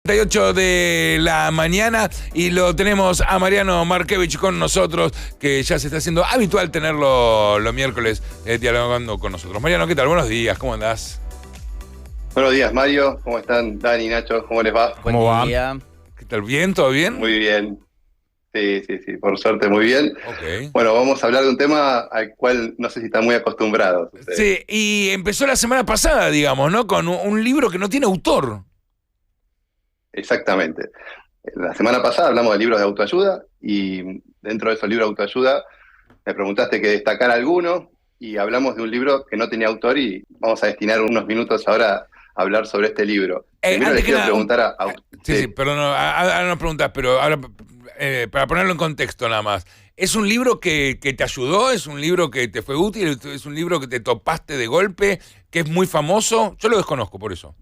8 de la mañana y lo tenemos a Mariano Markevich con nosotros, que ya se está haciendo habitual tenerlo los miércoles dialogando con nosotros. Mariano, ¿qué tal? Buenos días, ¿cómo andás? Buenos días, Mario. ¿Cómo están? Dani, Nacho, ¿cómo les va? ¿Cómo va? ¿Qué tal? ¿Bien? ¿Todo bien? Muy bien. Sí, por suerte muy bien. Ok. Bueno, vamos a hablar de un tema al cual no sé si están muy acostumbrados ustedes. Sí, y empezó la semana pasada, digamos, ¿no? Con un libro que no tiene autor. Exactamente. La semana pasada hablamos de libros de autoayuda y dentro de esos libros de autoayuda me preguntaste que destacar alguno y hablamos de un libro que no tenía autor y vamos a destinar unos minutos ahora a hablar sobre este libro. Primero les quiero preguntar a... Sí, perdón, ahora no preguntas, pero ahora para ponerlo en contexto nada más. ¿Es un libro que te ayudó? ¿Es un libro que te fue útil? ¿Es un libro que te topaste de golpe? ¿Que es muy famoso? Yo lo desconozco por eso.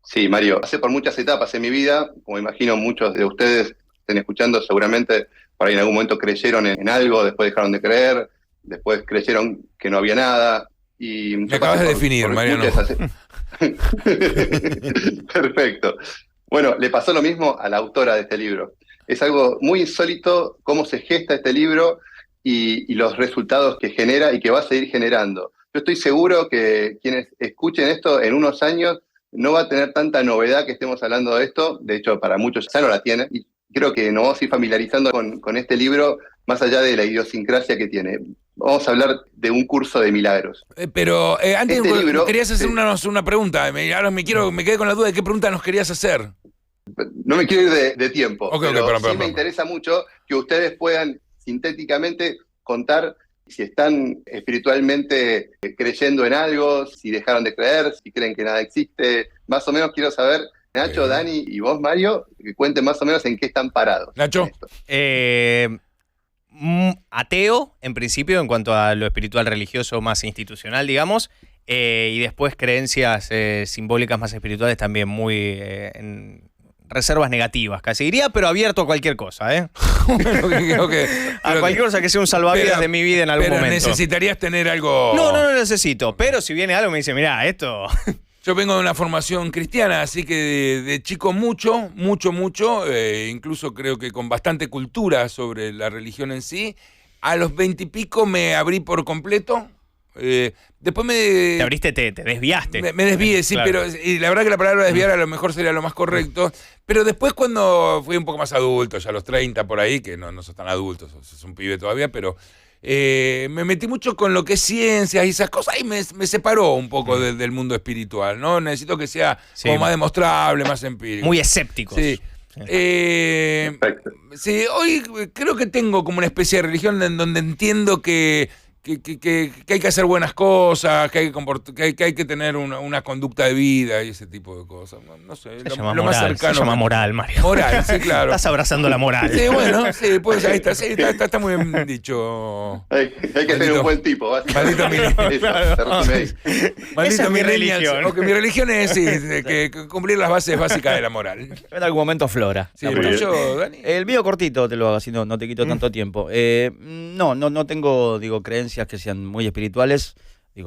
Sí, Mario, pasé por muchas etapas en mi vida, como imagino muchos de ustedes estén escuchando, seguramente por ahí en algún momento creyeron en algo, después dejaron de creer, después creyeron que no había nada. Y me acabas de definir, Mariano. Perfecto. Bueno, le pasó lo mismo a la autora de este libro. Es algo muy insólito cómo se gesta este libro y los resultados que genera y que va a seguir generando. Yo estoy seguro que quienes escuchen esto en unos años no va a tener tanta novedad que estemos hablando de esto. De hecho, para muchos ya no la tiene. Y creo que nos vamos a ir familiarizando con este libro más allá de la idiosincrasia que tiene. Vamos a hablar de un curso de milagros. Pero antes este libro, querías hacer una pregunta. Ahora me quedé con la duda de qué pregunta nos querías hacer. No me quiero ir de tiempo, pero sí me interesa interesa mucho que ustedes puedan sintéticamente contar si están espiritualmente creyendo en algo, si dejaron de creer, si creen que nada existe. Más o menos quiero saber, Nacho, Dani y vos, Mario, que cuenten más o menos en qué están parados. Nacho. Ateo, en principio, en cuanto a lo espiritual religioso más institucional, digamos, y después creencias simbólicas más espirituales también muy en reservas negativas, casi diría, pero abierto a cualquier cosa, ¿eh? A cualquier cosa que sea un salvavidas de mi vida en algún momento. Pero necesitarías tener algo... No necesito, pero si viene algo me dice, mirá, esto... Yo vengo de una formación cristiana, así que de chico mucho, incluso creo que con bastante cultura sobre la religión en sí. A los 20 y pico me abrí por completo. Después Te abriste, te desviaste. Me desvié, sí, claro. Pero y la verdad que la palabra desviar a lo mejor sería lo más correcto. Pero después cuando fui un poco más adulto, ya a los 30 por ahí, que no sos tan adulto, sos un pibe todavía, pero... me metí mucho con lo que es ciencias y esas cosas y me separó un poco del mundo espiritual, ¿no? Necesito que sea como más demostrable, más empírico. Muy escépticos. Sí. Sí, hoy creo que tengo como una especie de religión en donde entiendo que hay que hacer buenas cosas, que hay que tener una conducta de vida y ese tipo de cosas. No sé, lo más cercano. Se llama moral, Mario. Moral, sí, claro. Estás abrazando la moral. Sí, bueno, sí, pues ahí está, sí, está muy bien dicho. Hay que ser un buen tipo, maldito Esa es mi religión. Porque mi religión es que cumplir las bases básicas de la moral. El argumento flora. Sí, yo, Dani. El mío cortito te lo hago, así no te quito tanto tiempo. No tengo, creencias que sean muy espirituales,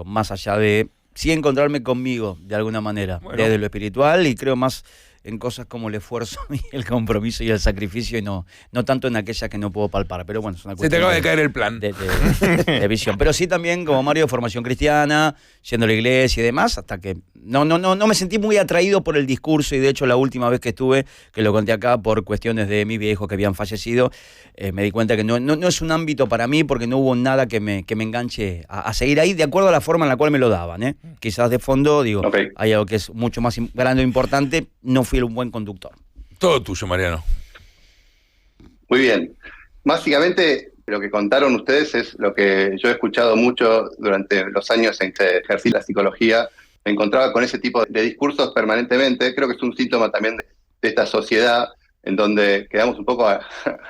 más allá de sí encontrarme conmigo de alguna manera, desde lo espiritual, y creo más en cosas como el esfuerzo y el compromiso y el sacrificio, y no tanto en aquellas que no puedo palpar. Pero bueno, es una cuestión. Se te acaba de caer el plan. De visión. Pero sí también, como Mario, formación cristiana, yendo a la iglesia y demás, hasta que no me sentí muy atraído por el discurso, y de hecho la última vez que estuve, que lo conté acá por cuestiones de mis viejos que habían fallecido, me di cuenta que no es un ámbito para mí, porque no hubo nada que me enganche a seguir ahí de acuerdo a la forma en la cual me lo daban. Quizás de fondo, hay algo que es mucho más grande e importante, no fui un buen conductor. Todo tuyo, Mariano. Muy bien. Básicamente, lo que contaron ustedes es lo que yo he escuchado mucho durante los años en que ejercí la psicología. Me encontraba con ese tipo de discursos permanentemente. Creo que es un síntoma también de esta sociedad en donde quedamos un poco a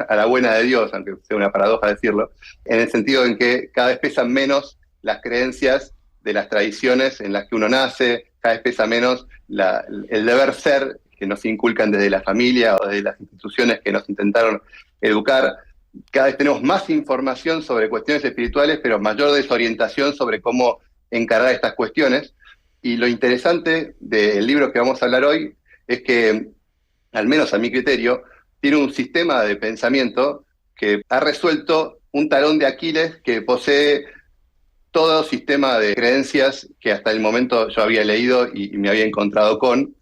la buena de Dios, aunque sea una paradoja decirlo, en el sentido en que cada vez pesan menos las creencias de las tradiciones en las que uno nace, cada vez pesa menos el deber ser que nos inculcan desde la familia o desde las instituciones que nos intentaron educar. Cada vez tenemos más información sobre cuestiones espirituales, pero mayor desorientación sobre cómo encarar estas cuestiones. Y lo interesante del libro que vamos a hablar hoy es que, al menos a mi criterio, tiene un sistema de pensamiento que ha resuelto un talón de Aquiles que posee todo sistema de creencias que hasta el momento yo había leído y me había encontrado con,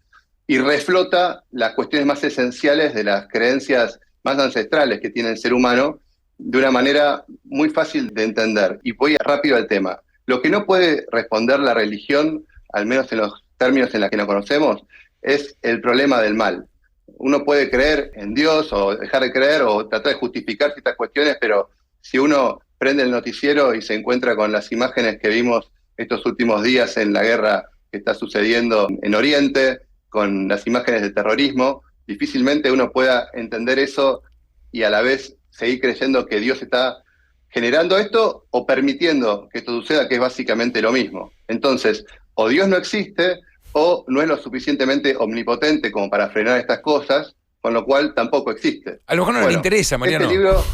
y reflota las cuestiones más esenciales de las creencias más ancestrales que tiene el ser humano de una manera muy fácil de entender. Y voy rápido al tema. Lo que no puede responder la religión, al menos en los términos en los que nos conocemos, es el problema del mal. Uno puede creer en Dios o dejar de creer o tratar de justificar ciertas cuestiones, pero si uno prende el noticiero y se encuentra con las imágenes que vimos estos últimos días en la guerra que está sucediendo en Oriente, con las imágenes de terrorismo, difícilmente uno pueda entender eso y a la vez seguir creyendo que Dios está generando esto o permitiendo que esto suceda, que es básicamente lo mismo. Entonces, o Dios no existe o no es lo suficientemente omnipotente como para frenar estas cosas, con lo cual tampoco existe. A lo mejor no le interesa, Mariano. Este libro...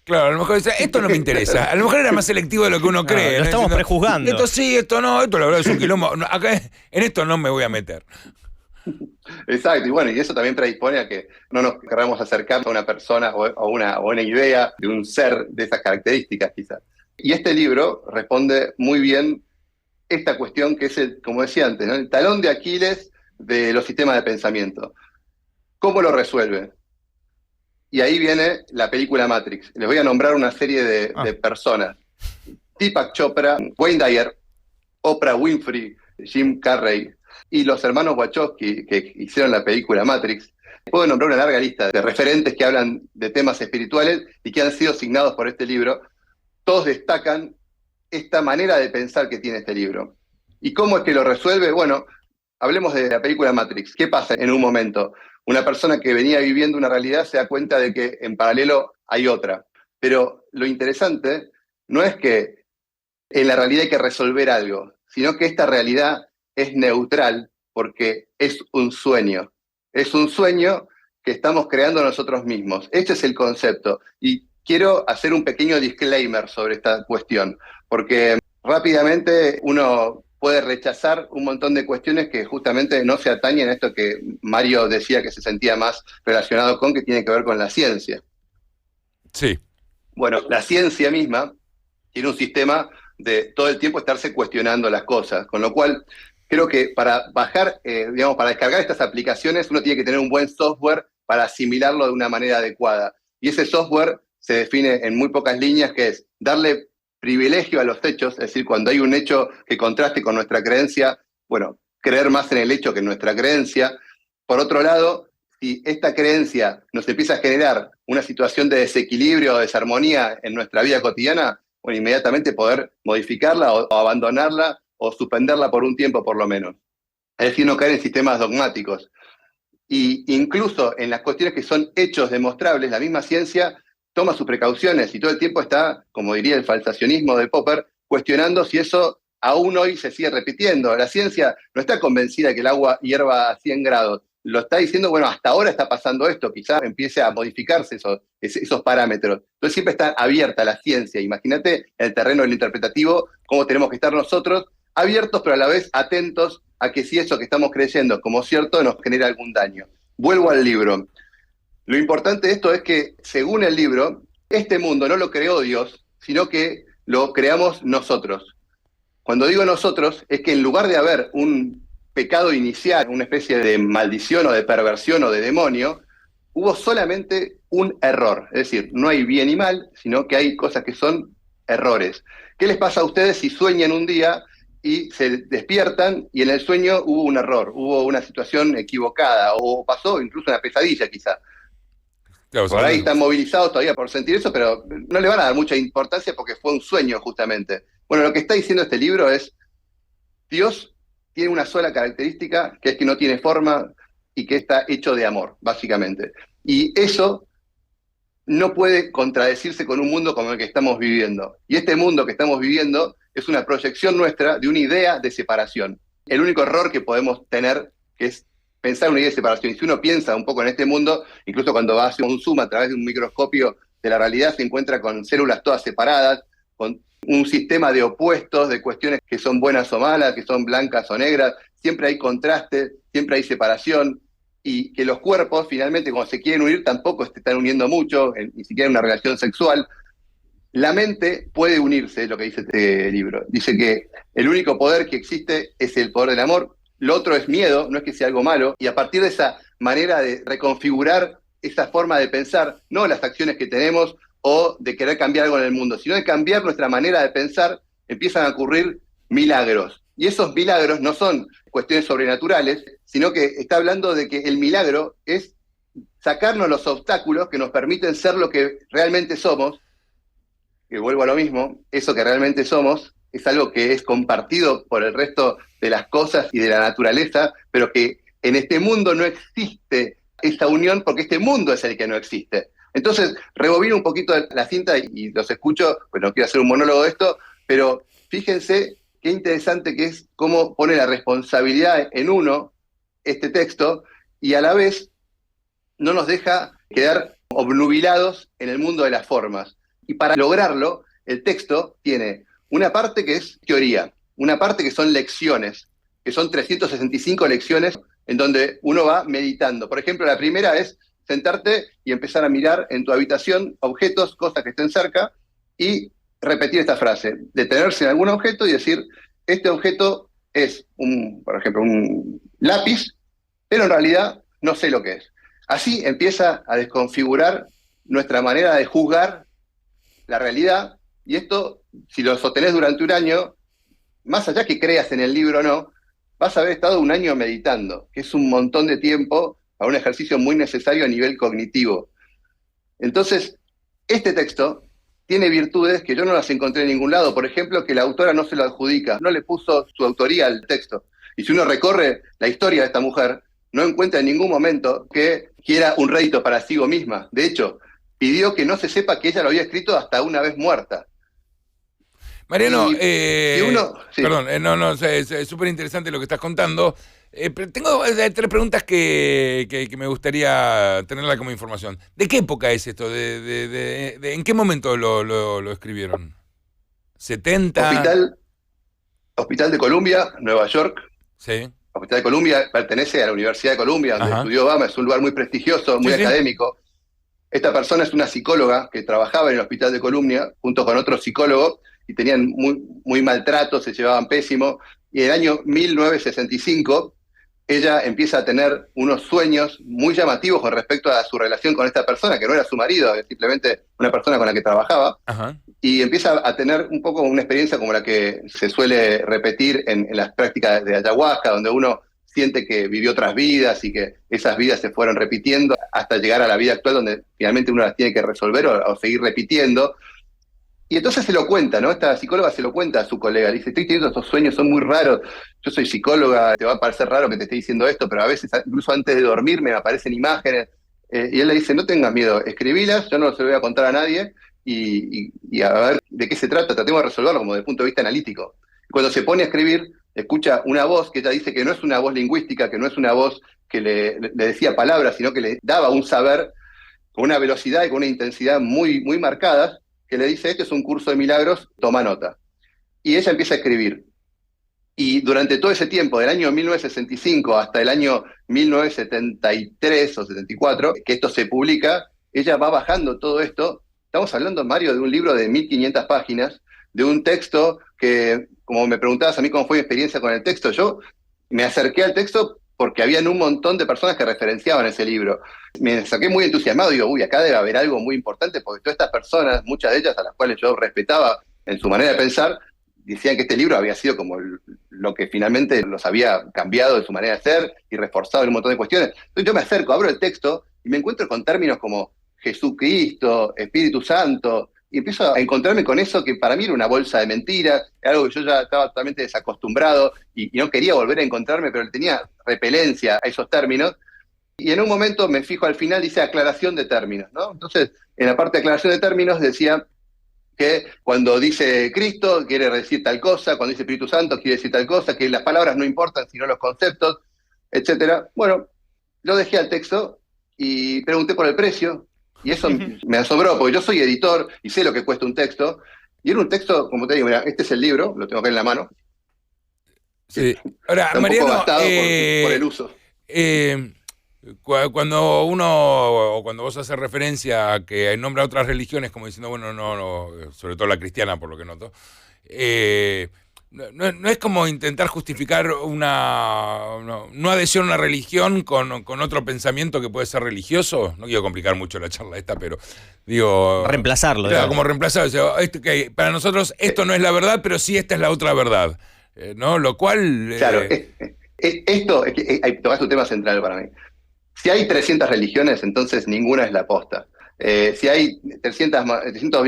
Claro, a lo mejor dice, esto no me interesa. A lo mejor era más selectivo de lo que uno cree. Lo estamos prejuzgando. Esto sí, esto no, esto la verdad es un quilombo. Acá en esto no me voy a meter. Exacto, y bueno, y eso también predispone a que no nos queramos acercar a una persona o una idea de un ser de esas características, quizás. Y este libro responde muy bien esta cuestión que es, como decía antes, ¿no? El talón de Aquiles de los sistemas de pensamiento. ¿Cómo lo resuelve? Y ahí viene la película Matrix. Les voy a nombrar una serie de personas. Deepak Chopra, Wayne Dyer, Oprah Winfrey, Jim Carrey y los hermanos Wachowski que hicieron la película Matrix. Puedo nombrar una larga lista de referentes que hablan de temas espirituales y que han sido asignados por este libro. Todos destacan esta manera de pensar que tiene este libro. ¿Y cómo es que lo resuelve? Bueno, hablemos de la película Matrix. ¿Qué pasa en un momento? Una persona que venía viviendo una realidad se da cuenta de que en paralelo hay otra. Pero lo interesante no es que en la realidad hay que resolver algo, sino que esta realidad es neutral porque es un sueño. Es un sueño que estamos creando nosotros mismos. Este es el concepto. Y quiero hacer un pequeño disclaimer sobre esta cuestión, porque rápidamente uno puede rechazar un montón de cuestiones que justamente no se atañen a esto que Mario decía que se sentía más relacionado con, que tiene que ver con la ciencia. Sí. Bueno, la ciencia misma tiene un sistema de todo el tiempo estarse cuestionando las cosas, con lo cual creo que para bajar, para descargar estas aplicaciones, uno tiene que tener un buen software para asimilarlo de una manera adecuada. Y ese software se define en muy pocas líneas, que es darle privilegio a los hechos, es decir, cuando hay un hecho que contraste con nuestra creencia, bueno, creer más en el hecho que en nuestra creencia. Por otro lado, si esta creencia nos empieza a generar una situación de desequilibrio o desarmonía en nuestra vida cotidiana, bueno, inmediatamente poder modificarla o abandonarla o suspenderla por un tiempo por lo menos. Es decir, no caer en sistemas dogmáticos. Y incluso en las cuestiones que son hechos demostrables, la misma ciencia toma sus precauciones y todo el tiempo está, como diría el falsacionismo de Popper, cuestionando si eso aún hoy se sigue repitiendo. La ciencia no está convencida de que el agua hierva a 100 grados. Lo está diciendo, bueno, hasta ahora está pasando esto, quizás empiece a modificarse esos parámetros. Entonces siempre está abierta la ciencia. Imagínate en el terreno del interpretativo cómo tenemos que estar nosotros abiertos, pero a la vez atentos a que si eso que estamos creyendo como cierto nos genera algún daño. Vuelvo al libro. Lo importante de esto es que, según el libro, este mundo no lo creó Dios, sino que lo creamos nosotros. Cuando digo nosotros, es que en lugar de haber un pecado inicial, una especie de maldición o de perversión o de demonio, hubo solamente un error. Es decir, no hay bien y mal, sino que hay cosas que son errores. ¿Qué les pasa a ustedes si sueñan un día y se despiertan y en el sueño hubo un error, hubo una situación equivocada o pasó incluso una pesadilla quizá? Claro, por ahí están movilizados todavía por sentir eso, pero no le van a dar mucha importancia porque fue un sueño justamente. Bueno, lo que está diciendo este libro es, Dios tiene una sola característica, que es que no tiene forma y que está hecho de amor, básicamente. Y eso no puede contradecirse con un mundo como el que estamos viviendo. Y este mundo que estamos viviendo es una proyección nuestra de una idea de separación. El único error que podemos tener que es pensar una idea de separación. Y si uno piensa un poco en este mundo, incluso cuando va a hacer un zoom a través de un microscopio de la realidad, se encuentra con células todas separadas, con un sistema de opuestos, de cuestiones que son buenas o malas, que son blancas o negras. Siempre hay contraste, siempre hay separación. y que los cuerpos finalmente cuando se quieren unir tampoco se están uniendo mucho, ni siquiera en una relación sexual. La mente puede unirse, es lo que dice este libro. Dice que el único poder que existe es el poder del amor, lo otro es miedo, no es que sea algo malo, y a partir de esa manera de reconfigurar esa forma de pensar, no las acciones que tenemos o de querer cambiar algo en el mundo, sino de cambiar nuestra manera de pensar, empiezan a ocurrir milagros. Y esos milagros no son cuestiones sobrenaturales, sino que está hablando de que el milagro es sacarnos los obstáculos que nos permiten ser lo que realmente somos, que vuelvo a lo mismo, eso que realmente somos es algo que es compartido por el resto de las cosas y de la naturaleza, pero que en este mundo no existe esta unión porque este mundo es el que no existe. Entonces, rebobino un poquito la cinta y los escucho, pues no quiero hacer un monólogo de esto, pero fíjense qué interesante que es cómo pone la responsabilidad en uno este texto y a la vez no nos deja quedar obnubilados en el mundo de las formas. Y para lograrlo, el texto tiene una parte que es teoría, una parte que son lecciones, que son 365 lecciones en donde uno va meditando. Por ejemplo, la primera es sentarte y empezar a mirar en tu habitación objetos, cosas que estén cerca, y repetir esta frase, detenerse en algún objeto y decir, este objeto es, por ejemplo, un lápiz, pero en realidad no sé lo que es. Así empieza a desconfigurar nuestra manera de juzgar la realidad, y esto, si lo sostenés durante un año, más allá que creas en el libro o no, vas a haber estado un año meditando, que es un montón de tiempo para un ejercicio muy necesario a nivel cognitivo. Entonces, este texto tiene virtudes que yo no las encontré en ningún lado. Por ejemplo, que la autora no se lo adjudica, no le puso su autoría al texto. Y si uno recorre la historia de esta mujer, no encuentra en ningún momento que quiera un rédito para sí misma. De hecho, pidió que no se sepa que ella lo había escrito hasta una vez muerta. Mariano, Sí. perdón, es súper interesante lo que estás contando. Pero tengo 3 preguntas que me gustaría tenerla como información. ¿De qué época es esto? ¿En qué momento lo escribieron? ¿70? Hospital de Columbia, Nueva York. Sí. Hospital de Columbia pertenece a la Universidad de Columbia, donde Ajá. estudió Obama, es un lugar muy prestigioso, muy académico. Esta persona es una psicóloga que trabajaba en el Hospital de Columbia junto con otros psicólogos y tenían muy maltrato, se llevaban pésimo. Y en el año 1965 ella empieza a tener unos sueños muy llamativos con respecto a su relación con esta persona, que no era su marido, es simplemente una persona con la que trabajaba. Ajá. Y empieza a tener un poco una experiencia como la que se suele repetir en las prácticas de ayahuasca, donde uno siente que vivió otras vidas y que esas vidas se fueron repitiendo hasta llegar a la vida actual, donde finalmente uno las tiene que resolver o seguir repitiendo. Y entonces se lo cuenta, ¿no? Esta psicóloga se lo cuenta a su colega, le dice, estoy teniendo estos sueños, son muy raros, yo soy psicóloga, te va a parecer raro que te esté diciendo esto, pero a veces, incluso antes de dormirme, me aparecen imágenes. Y él le dice, no tengas miedo, escribílas, yo no se lo voy a contar a nadie, y a ver de qué se trata, tratemos de resolverlo como desde el punto de vista analítico. Cuando se pone a escribir, escucha una voz que ella dice que no es una voz lingüística, que no es una voz que le decía palabras, sino que le daba un saber con una velocidad y con una intensidad muy marcadas, que le dice, este es un curso de milagros, toma nota. Y ella empieza a escribir. Y durante todo ese tiempo, del año 1965 hasta el año 1973 o 74, que esto se publica, ella va bajando todo esto. Estamos hablando, Mario, de un libro de 1500 páginas, de un texto que, como me preguntabas a mí cómo fue mi experiencia con el texto, yo me acerqué al texto porque habían un montón de personas que referenciaban ese libro. Me saqué muy entusiasmado, digo, acá debe haber algo muy importante, porque todas estas personas, muchas de ellas a las cuales yo respetaba en su manera de pensar, decían que este libro había sido como lo que finalmente los había cambiado de su manera de ser y reforzado en un montón de cuestiones. Entonces yo me acerco, abro el texto y me encuentro con términos como Jesucristo, Espíritu Santo, y empiezo a encontrarme con eso que para mí era una bolsa de mentiras, algo que yo ya estaba totalmente desacostumbrado y no quería volver a encontrarme, pero tenía repelencia a esos términos. Y en un momento me fijo al final, dice aclaración de términos, ¿no? Entonces, en la parte de aclaración de términos decía que cuando dice Cristo quiere decir tal cosa, cuando dice Espíritu Santo quiere decir tal cosa, que las palabras no importan sino los conceptos, etcétera. Bueno, lo dejé al texto y pregunté por el precio, y eso me asombró, porque yo soy editor y sé lo que cuesta un texto, y era un texto, como te digo, mira, este es el libro, lo tengo acá en la mano. Sí. Ahora, Está un Mariano, poco gastado por el uso. Cuando cuando vos haces referencia a que nombra otras religiones, como diciendo, bueno, no, sobre todo la cristiana, por lo que noto, no es como intentar justificar no adhesión a una religión con otro pensamiento que puede ser religioso. No quiero complicar mucho la charla esta, pero digo... Reemplazarlo. Claro, como reemplazarlo. O sea, que para nosotros esto no es la verdad, pero sí esta es la otra verdad. ¿No? Lo cual... Claro, esto, tocaste un tema central para mí. Si hay 300 religiones, entonces ninguna es la posta. Si hay 300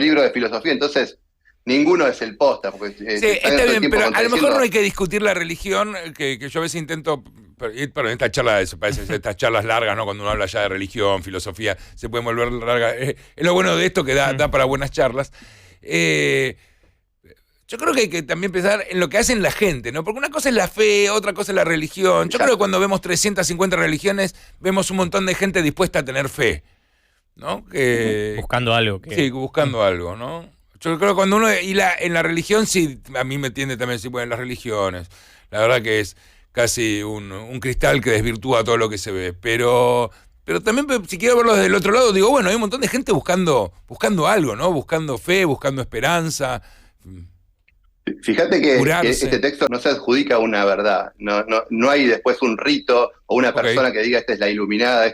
libros de filosofía, entonces ninguno es el posta. Porque, sí, está bien, pero a lo mejor no hay que discutir la religión, que yo a veces intento, pero en esta charla, estas charlas largas, ¿no? Cuando uno habla ya de religión, filosofía, se pueden volver largas. Es lo bueno de esto, que da para buenas charlas. Yo creo que hay que también pensar en lo que hacen la gente, ¿no? Porque una cosa es la fe, otra cosa es la religión. Yo creo que cuando vemos 350 religiones, vemos un montón de gente dispuesta a tener fe, ¿no? Buscando algo. Sí, buscando algo, ¿no? Yo creo que cuando uno... en la religión, sí, a mí me tiende también a decir, bueno, en las religiones, la verdad que es casi un cristal que desvirtúa todo lo que se ve. Pero también, si quiero verlo desde el otro lado, digo, bueno, hay un montón de gente buscando algo, ¿no? Buscando fe, buscando esperanza... Fíjate que este texto no se adjudica una verdad, no hay después un rito o una persona que diga esta es la iluminada.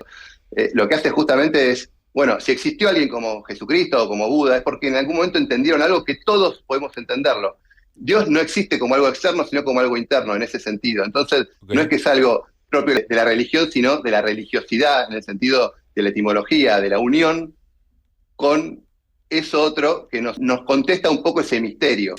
Lo que hace justamente es, bueno, si existió alguien como Jesucristo o como Buda, es porque en algún momento entendieron algo que todos podemos entenderlo. Dios no existe como algo externo, sino como algo interno en ese sentido. Entonces, no es que es algo propio de la religión, sino de la religiosidad, en el sentido de la etimología, de la unión con eso otro que nos contesta un poco ese misterio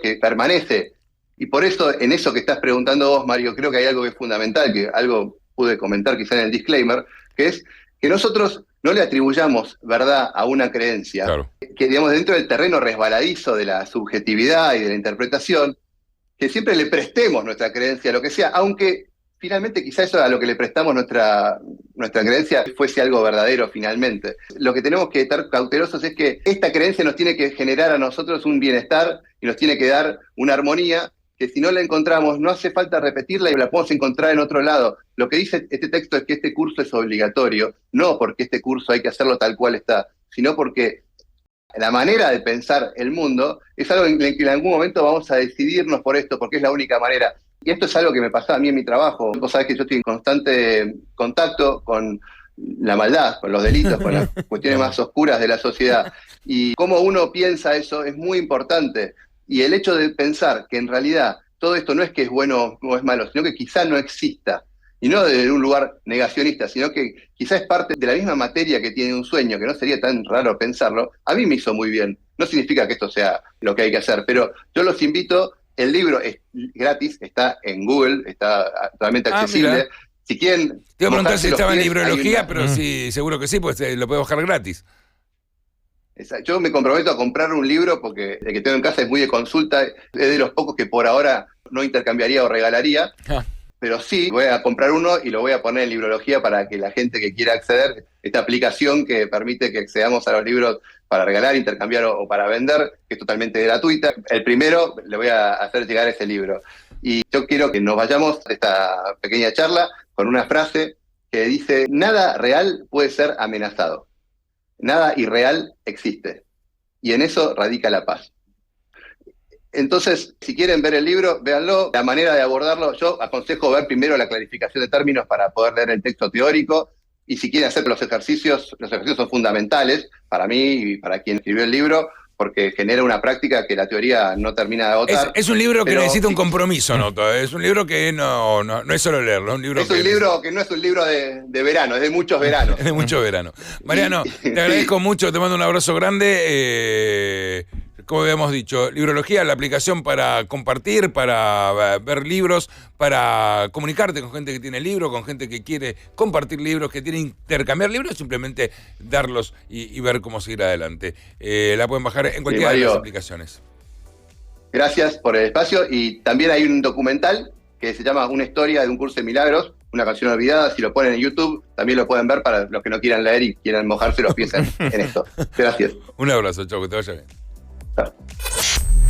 que permanece. Y por eso, en eso que estás preguntando vos, Mario, creo que hay algo que es fundamental, que algo pude comentar quizá en el disclaimer, que es que nosotros no le atribuyamos verdad a una creencia, claro, que digamos dentro del terreno resbaladizo de la subjetividad y de la interpretación, que siempre le prestemos nuestra creencia a lo que sea, aunque finalmente quizá eso a lo que le prestamos nuestra creencia fuese algo verdadero finalmente. Lo que tenemos que estar cautelosos es que esta creencia nos tiene que generar a nosotros un bienestar y nos tiene que dar una armonía que si no la encontramos no hace falta repetirla y la podemos encontrar en otro lado. Lo que dice este texto es que este curso es obligatorio, no porque este curso hay que hacerlo tal cual está, sino porque la manera de pensar el mundo es algo en el que en algún momento vamos a decidirnos por esto, porque es la única manera. Y esto es algo que me pasaba a mí en mi trabajo. Vos sabés que yo estoy en constante contacto con la maldad, con los delitos, con las cuestiones más oscuras de la sociedad. Y cómo uno piensa eso es muy importante. Y el hecho de pensar que en realidad todo esto no es que es bueno o es malo, sino que quizá no exista. Y no desde un lugar negacionista, sino que quizá es parte de la misma materia que tiene un sueño, que no sería tan raro pensarlo. A mí me hizo muy bien. No significa que esto sea lo que hay que hacer, pero yo los invito. El libro es gratis, está en Google, está totalmente accesible. Mira. Si quieren... Te iba a preguntar si estaba en librología, pero sí, seguro que sí, pues lo puedo bajar gratis. Yo me comprometo a comprar un libro porque el que tengo en casa es muy de consulta, es de los pocos que por ahora no intercambiaría o regalaría, pero sí voy a comprar uno y lo voy a poner en librología para que la gente que quiera acceder, esta aplicación que permite que accedamos a los libros para regalar, intercambiar o para vender, que es totalmente gratuita. El primero le voy a hacer llegar ese libro. Y yo quiero que nos vayamos de esta pequeña charla con una frase que dice: nada real puede ser amenazado. Nada irreal existe. Y en eso radica la paz. Entonces, si quieren ver el libro, véanlo. La manera de abordarlo, yo aconsejo ver primero la clarificación de términos para poder leer el texto teórico. Y si quieren hacer los ejercicios son fundamentales para mí y para quien escribió el libro, porque genera una práctica que la teoría no termina de agotar. Es un libro que necesita un compromiso, ¿no? Es un libro que no es solo leerlo, es un libro que no es un libro de verano, es de muchos veranos. Es de mucho verano. Mariano, te agradezco mucho, te mando un abrazo grande. Como habíamos dicho, Librología, la aplicación para compartir, para ver libros, para comunicarte con gente que tiene libros, con gente que quiere compartir libros, que quiere intercambiar libros, simplemente darlos y ver cómo seguir adelante. La pueden bajar en cualquiera de las aplicaciones. Gracias por el espacio. Y también hay un documental que se llama Una historia de un curso de milagros, una canción olvidada. Si lo ponen en YouTube, también lo pueden ver para los que no quieran leer y quieran mojarse los pies en esto. Gracias. Un abrazo, chau, que te vaya bien. Chao.